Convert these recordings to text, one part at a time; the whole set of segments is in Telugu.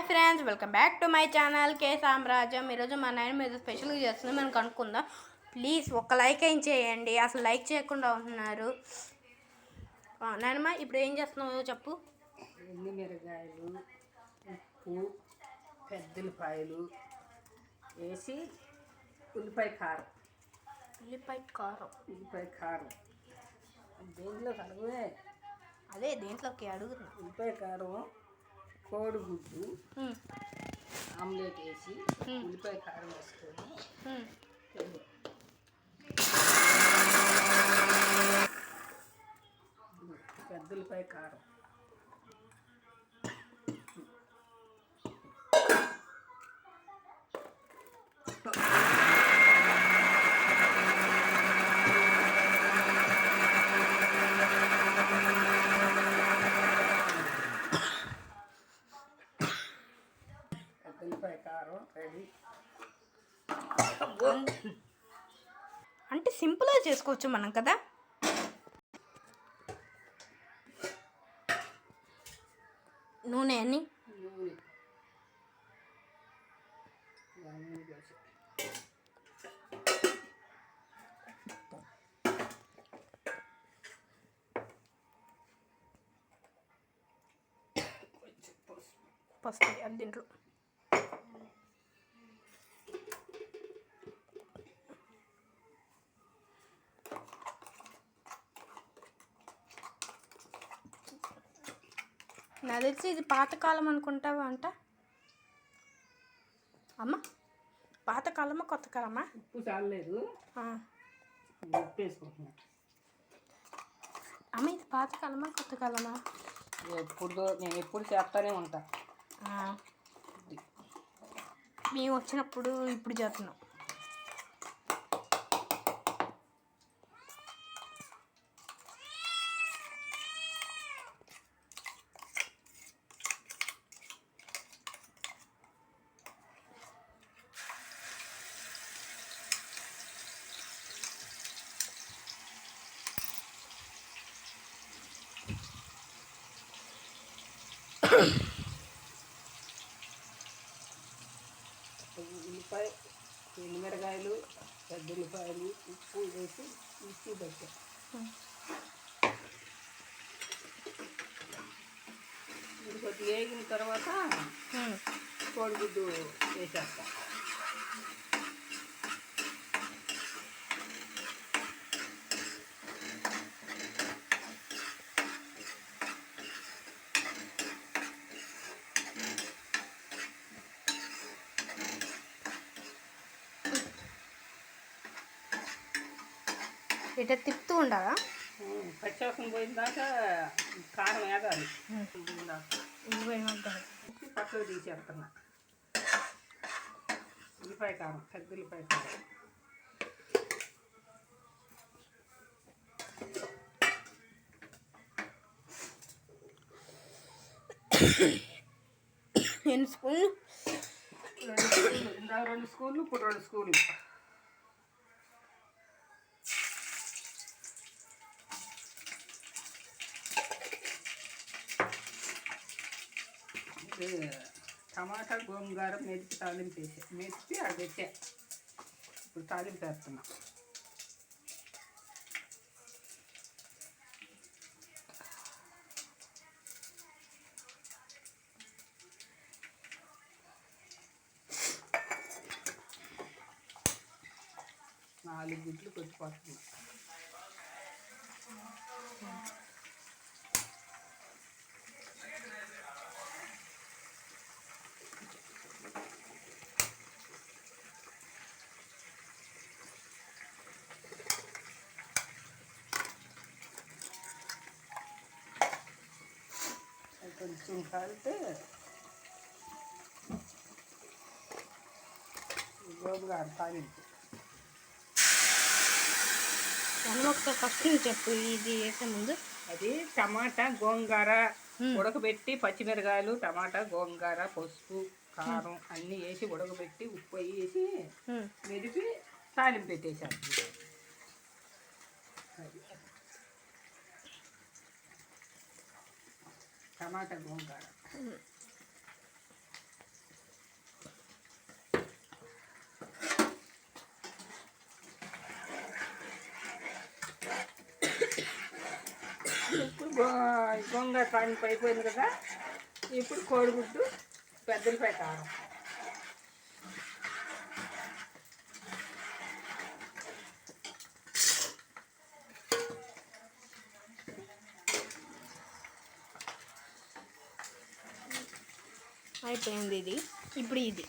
Friends, welcome back to my channel K సామ్రాజ్యం. ఈరోజు మా నాయన మీద స్పెషల్గా చేస్తుంది, మనం కనుక్కుందాం. ప్లీజ్ ఒక లైక్ ఏం చేయండి, అసలు లైక్ చేయకుండా ఉంటున్నారు. నాయనమ్మ, ఇప్పుడు ఏం చేస్తున్నావు చెప్పు. ఎండుమిరగాయలు, ఉప్పు, పెద్దలపాయలు వేసి ఉల్లిపాయ కారం దేంట్లో కలవే. అదే దేంట్లోకి అడుగుతున్నా. ఉల్లిపాయ కారం, కోడిగుడ్డు ఆమ్లెట్ వేసి ఉల్లిపాయ కారం వేసుకొని పెద్దలపాయ కారం రెడీ. అంటే సింపుల్గా చేసుకోవచ్చు మనం కదా. నూనె అన్ని పసుపు అది దీంట్లో నాకు తెలిసి ఇది పాతకాలం అనుకుంటావా అంట అమ్మ. పాతకాలమా కొత్త కాలమా? ఉప్పు చాలలేదు, ఉప్పు వేసుకుంటున్నా. అమ్మ, ఇది పాతకాలమా కొత్త కాలమా? నేను ఎప్పుడు చేస్తానే ఉంటా. మేము వచ్చినప్పుడు ఇప్పుడు చేస్తున్నాం. ఉల్లిపాయ, ఎండుమిరగాయలు, పెద్ద ఉల్లిపాయలు, ఉప్పు వేసి మిక్సీ పెట్టాం. ఇది కొద్దిగా వేగిన తర్వాత కోడిగుడ్డు వేసేస్తాం. ఇట్లా తిప్పుతూ ఉండాలా? పచ్చివాసన పోయిన దాకా కారం వేగాలి. పక్కకు తీసేస్తున్నా. ఉల్లిపాయ కారం, పెద్ద ఉల్లిపాయ కారం ఎన్ని స్పూన్లు? 2 స్పూన్లు, ఇప్పుడు 2 స్పూన్లు. టమాటా గోంగూర మెతికి తాలింపు వేసా, మెతికి అది పెట్టా. ఇప్పుడు తాలింపు వేస్తున్నా. నాలుగు గుడ్లు కొట్టిపోతున్నా. కొంచెం కాలితే గోంగూర తాలింపు. ఫస్ట్ చెప్పు, ఇది వేసే ముందు. అది టమాటా గోంగూర ఉడకబెట్టి, పచ్చిమిరకాయలు, టమాటా గోంగూర, పసుపు, కారం అన్నీ వేసి ఉడకబెట్టి ఉప్పు వేసి మెదిపి తాలింపు పెట్టేసాను. టమాటా గోంగూర గోంగూర తాలింపు అయిపోయింది కదా. ఇప్పుడు కోడిగుడ్డు, పెద్దలపై కారం. అయిపోయింది ఇది. ఇప్పుడు ఇది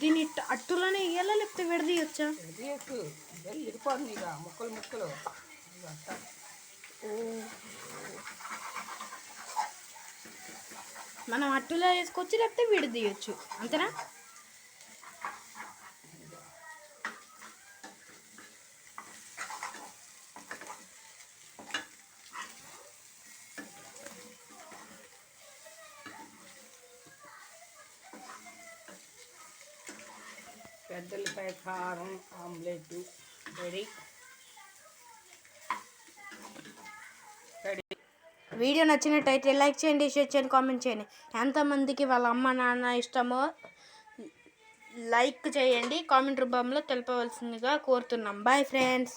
దీన్ని అట్టులోనే వేయాలా లేకపోతే విడదీయొచ్చా? విడదీయచ్చు, ఇరిపోతుంది ఇక ముక్కలు ముక్కలు. మనం అట్టులో వేసుకోవచ్చు లేకపోతే విడదీయొచ్చు, అంతేనా? పెద్దలపై కారం ఆమ్లెట్ రెడీ. వీడియో నచ్చినట్టయితే లైక్ చేయండి, షేర్ చేయండి, కామెంట్ చేయండి. ఎంతమందికి వాళ్ళ అమ్మ నాన్న ఇష్టమో లైక్ చేయండి, కామెంట్ రూపంలో తెలపవలసిందిగా కోరుతున్నాం. Bye friends.